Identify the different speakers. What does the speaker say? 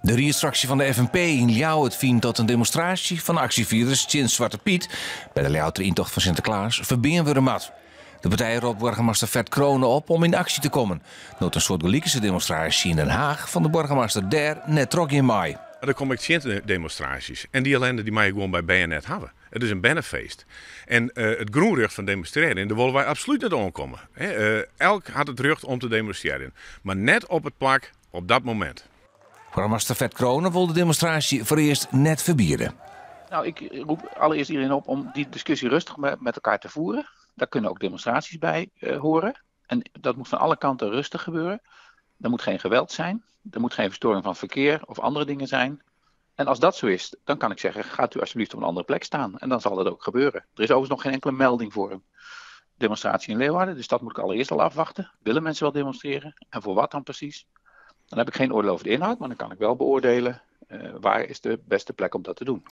Speaker 1: De reactie van de FNP in Ljouwert vindt dat een demonstratie van actievierders sinds Zwarte Piet bij de Ljouwerter intocht van Sinterklaas verbieden worden mat. De partij roept burgemeester Vert Kronen op om in actie te komen. Nood een soort gelijke demonstratie in Den Haag van de burgemeester der net trok in mei.
Speaker 2: Er komen demonstraties en die ellende die mij gewoon bij BNet hebben. Het is een bannenfeest. En het groenrecht van demonstreren, en daar willen wij absoluut niet aankomen. Elk had het recht om te demonstreren. Maar net op het plak op dat moment.
Speaker 1: Burgemeester Vert Kronen wil de demonstratie voor eerst net verbieden.
Speaker 3: Nou, ik roep allereerst iedereen op om die discussie rustig met elkaar te voeren. Daar kunnen ook demonstraties bij horen. En dat moet van alle kanten rustig gebeuren. Er moet geen geweld zijn. Er moet geen verstoring van verkeer of andere dingen zijn. En als dat zo is, dan kan ik zeggen, gaat u alsjeblieft op een andere plek staan. En dan zal dat ook gebeuren. Er is overigens nog geen enkele melding voor een demonstratie in Leeuwarden. Dus dat moet ik allereerst al afwachten. Willen mensen wel demonstreren? En voor wat dan precies? Dan heb ik geen oordeel over de inhoud, maar dan kan ik wel beoordelen waar is de beste plek om dat te doen.